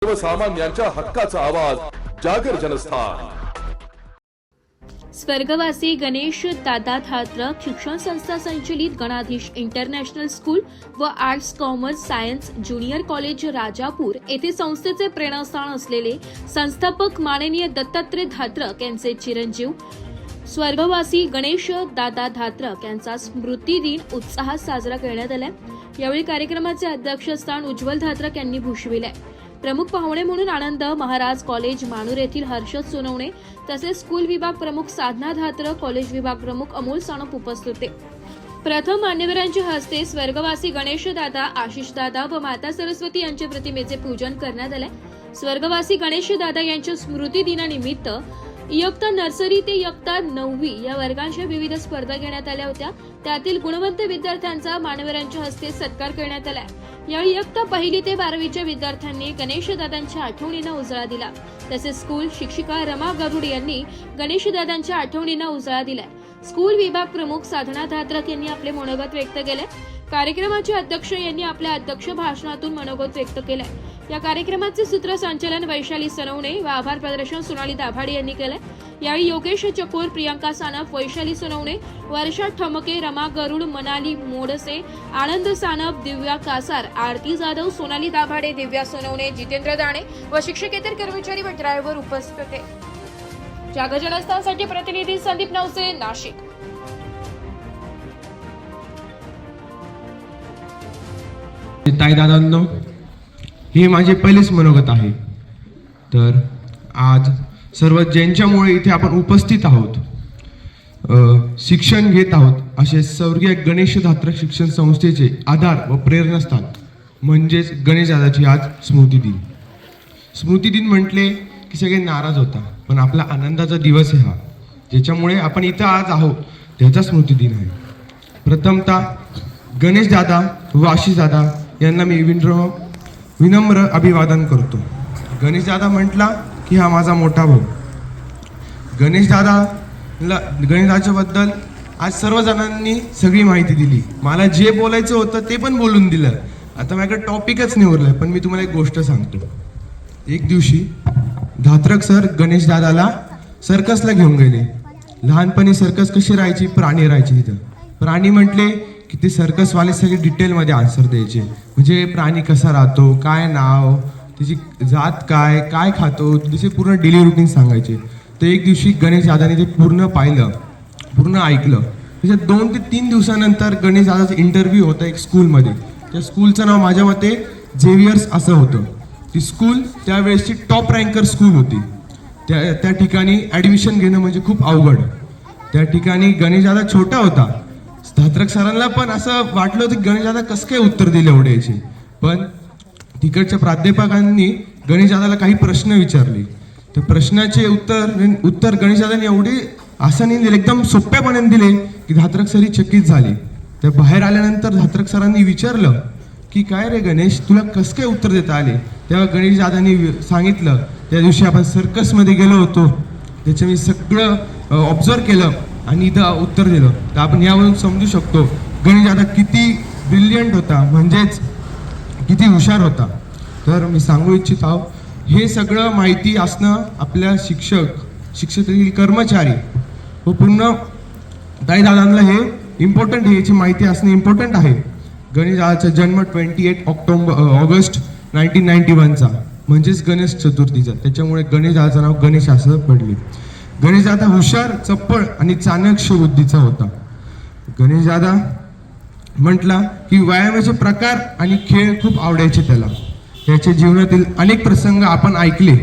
सर्वसामान्यांच्या हक्काचा आवाज जागर जनस्थान। स्वर्गवासी गणेश दादा थात्रक शिक्षण संस्था संचलित गणाधीश इंटरनॅशनल स्कूल व arts commerce science junior college Rajapur येथे संस्थेचे प्रेरणास्थान असलेले संस्थापक माननीय दत्तात्रय धात्रक यांचे चिरंजीव स्वर्गवासी गणेश दादा धात्रक यांचा स्मृती दिन उत्साहात साजरा करण्यात आला। यावेळी कार्यक्रमाचे अध्यक्षस्थान उज्ज्वल धात्रक यांनी भूषविले। प्रमुख पाहुणे म्हणून आनंद महाराज कॉलेज मानूर येथील हर्षद सोनवणे तसेच स्कूल विभाग प्रमुख साधना धात्रक, कॉलेज विभाग प्रमुख अमोल सानप उपस्थित होते। प्रथम मान्यवरांच्या हस्ते स्वर्गवासी गणेश दादा, आशिष दादा व माता सरस्वती यांच्या प्रतिमेचे पूजन करण्यात आले। स्वर्गवासी गणेश दादा यांच्या स्मृती दिनानिमित्त इयत्ता नर्सरी ते इयत्ता 9वी या वर्गांच्या विविध स्पर्धा घेण्यात आल्या होत्या। त्यातील गुणवंत विद्यार्थ्यांचा मान्यवरांच्या हस्ते सत्कार करण्यात आला। यावेळी इयत्ता 1ली ते 12वीच्या विद्यार्थ्यांनी गणेश दादांच्या आठवणींना उजाळा दिला। तसेच स्कूल शिक्षिका रमा गरुड यांनी गणेश दादांच्या आठवणींना उजाळा दिला। स्कूल विभाग प्रमुख साधना धात्रक यांनी आपले मनोगत व्यक्त केले। कार्यक्रमाचे अध्यक्ष यांनी आपल्या अध्यक्ष भाषणातून मनोगत व्यक्त केले। या कार्यक्रमाचे सूत्रसंचालन वैशाली सोनवणे व आभार प्रदर्शन सोनाली दाभाडे यांनी केले। यावेळी योगेश चकोर, प्रियंका सानप, वैशाली सोनवणे, वर्षा ठमके, रमा गरुड, मनाली मोडसे, आनंद सानप, दिव्या कासार, आरती जाधव, सोनाली दाभाडे, दिव्या सोनवणे, जितेंद्र दाणे व शिक्षकेतर कर्मचारी व ड्रायव्हर उपस्थित होते। जागर जनस्थानसाठी प्रतिनिधी संदीप नवसे, नाशिक। ताई दादांनो, हे माझे पहिलेच मनोगत आहे। तर आज सर्व ज्यांच्यामुळे इथे आपण उपस्थित आहोत, शिक्षण घेत आहोत, असे स्वर्गीय गणेश धात्रक शिक्षण संस्थेचे आधार व प्रेरणास्थान म्हणजेच गणेश दादाची आज स्मृती दिन। स्मृती दिन म्हटले की सगळे नाराज होता, पण आपला आनंदाचा दिवस आहे हा, ज्याच्यामुळे आपण इथं आज आहोत त्याचा स्मृती दिन आहे। प्रथमतः गणेश दादा व आशिष दादा यांना मी विनम्र अभिवादन करतो। गणेश दादा म्हटला की हा माझा मोठा भाऊ। गणेश दादाच्या बद्दल आज सर्वजणांनी सगळी माहिती दिली। मला जे बोलायचं होतं ते पण बोलून दिलं। आता माझ्याकडे टॉपिकच नाही उरलाय, पण मी तुम्हाला एक गोष्ट सांगतो। एक दिवशी धात्रक सर गणेश दादाला सर्कसला घेऊन गेले। लहानपणी सर्कस कशी राहायची, प्राणी राहायचे तिथं। प्राणी म्हटले की ते सर्कसवाले सगळे डिटेलमध्ये आन्सर द्यायचे, म्हणजे प्राणी कसा राहतो, काय नाव, त्याची जात काय, काय खातो, त्याचे पूर्ण डेली रुटीन सांगायचे। तर एक दिवशी गणेश दादाने ते पूर्ण पाहिलं, पूर्ण ऐकलं। त्याच्या 2 ते 3 दिवसानंतर गणेश दादाचा इंटरव्ह्यू होता एक स्कूलमध्ये। त्या स्कूलचं नाव माझ्या मते झेवियर्स असं होतं। ती स्कूल त्यावेळेसची टॉप रँकर स्कूल होती। त्या ठिकाणी ॲडमिशन घेणं म्हणजे खूप अवघड। त्या ठिकाणी गणेश दादा छोटा होता। धात्रक सरांना पण असं वाटलं होतं की गणेश दादा कसं काय उत्तर दिले एवढे याचे, पण तिकडच्या प्राध्यापकांनी गणेश दादाला काही प्रश्न विचारले। त्या प्रश्नाचे उत्तर गणेश दादांनी एवढे आसानी दिले, एकदम सोप्यापणे दिले की धात्रक सरी चकित झाले। त्या बाहेर आल्यानंतर धात्रक सरांनी विचारलं की काय रे गणेश, तुला कसं काय उत्तर देता आले? तेव्हा गणेश दादांनी सांगितलं, त्या दिवशी आपण सर्कसमध्ये गेलो होतो, त्याचं मी सगळं ऑब्झर्व केलं आणि इथं उत्तर दिलं। तर आपण यावरून समजू शकतो गणेश दादा किती ब्रिलियंट होता, म्हणजेच किती हुशार होता। तर मी सांगू इच्छित आहो, हे सगळं माहिती असणं आपल्या शिक्षकातील कर्मचारी व पूर्ण ताई दादांना हे इम्पॉर्टंट आहे, याची माहिती असणं इम्पॉर्टंट आहे। गणेश दादाचा जन्म 28 ऑगस्ट 1991चा, म्हणजेच गणेश चतुर्थीचा, त्याच्यामुळे गणेश दादाचं नाव गणेश असं पडले। गणेश दादा हुशार, चप्पळ आणि चाणक्य बुद्धीचा होता। गणेश दादा म्हटला की व्यायामाचे प्रकार आणि खेळ खूप आवडायचे त्याला। त्याच्या जीवनातील अनेक प्रसंग आपण ऐकले,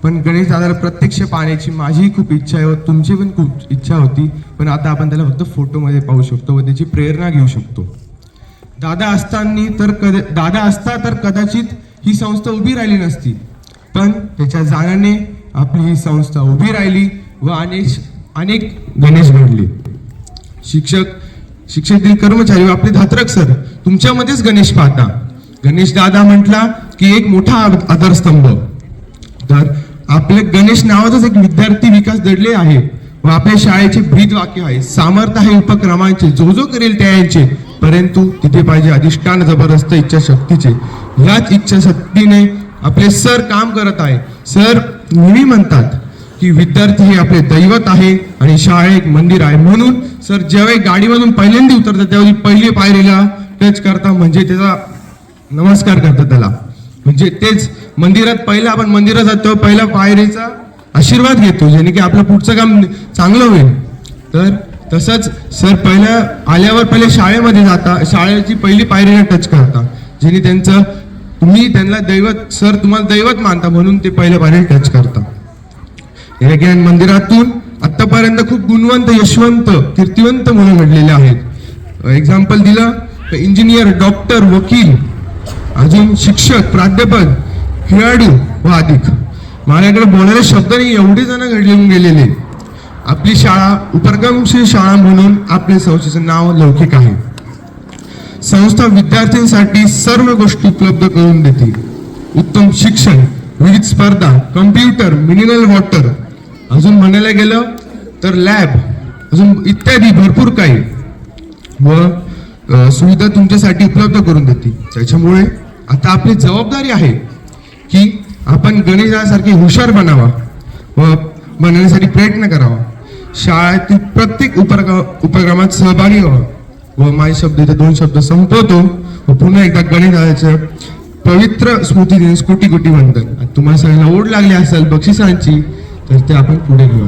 पण गणेश दादाला प्रत्यक्ष पाहण्याची माझीही खूप इच्छा आहे व तुमची पण खूप इच्छा होती, पण आता आपण त्याला फक्त फोटोमध्ये पाहू शकतो व त्याची प्रेरणा घेऊ शकतो। दादा असता तर कदाचित ही संस्था उभी राहिली नसती, पण त्याच्या जाण्याने आपली ही संस्था उभी राहिली व अनेक गणेश घडले। शिक्षकातील कर्मचारी व आपले धात्रक सर तुमच्यामध्येच गणेश पाहता। गणेश दादा म्हटला की एक मोठा आधारस्तंभ। तर आपले गणेश नावाचाच एक विद्यार्थी विकास दडले आहे व आपल्या शाळेचे ब्रीद वाक्य आहे, सामर्थ्य आहे उपक्रमांचे, जो करेल त्याचे, परंतु तिथे पाहिजे अधिष्ठान जबरदस्त इच्छाशक्तीचे। ह्याच इच्छाशक्तीने आपले सर काम करत आहे. सर नेहमी म्हणतात की विद्यार्थी हे आपले दैवत आहे आणि शाळा एक मंदिर आहे. म्हणून सर ज्यावेळी गाडीमधून पहिल्यांदा उतरतात त्यावेळी पहिली पायरीला टच करता, म्हणजे त्याचा नमस्कार करतात त्याला. म्हणजे तेच मंदिरात पहिला आपण मंदिरात जातो पहिला पायरीचा आशीर्वाद घेतो, जेणे की आपलं पुढचं काम चांगलं होईल. तर तसंच सर पहिल्या आल्यावर पहिले शाळेमध्ये जाता, शाळेची पहिली पायरीला टच करता, जेणे त्यांचं तुम्ही त्यांना दैवत, सर तुम्हाला दैवत मानता म्हणून ते पहिल्या पायरीला टच करता. ज्ञान मंदिरातून आतापर्यंत खूप गुणवंत, यशवंत, कीर्तिवंत मुलं घडलेले आहेत. एक्झाम्पल दिलं तर इंजिनियर, डॉक्टर, वकील, अजून शिक्षक, प्राध्यापक, खेळाडू व अधिक. माझ्याकडे बोलायला शब्द नाही, एवढे जण घडून गेलेले. आपली शाळा उपक्रमशील शाळा म्हणून आपल्या संस्थेचं नाव लौकिक आहे. संस्था विद्यार्थ्यांसाठी सर्व गोष्टी उपलब्ध करून देते. उत्तम शिक्षण, विविध स्पर्धा, कम्प्युटर, मिनरल वॉटर, अजून म्हणायला गेलं तर लॅब, अजून इत्यादी भरपूर काही व सुविधा तुमच्यासाठी उपलब्ध करून देते. त्याच्यामुळे आता आपली जबाबदारी आहे की आपण गणेशासारखे हुशार बनावा व बनवण्यासाठी प्रयत्न करावा. शाळेतील प्रत्येक उपक्रमात सहभागी व्हावा. व माझे शब्द इथे 2 शब्द संपवतो व पुन्हा एकदा गणेशाचं पवित्र स्मृती दिवस कोटी कोटी वंदन. तुम्हाला सगळ्यांना ओढ लागली असेल बक्षिसांची तर ते आपण पुढे घेऊ.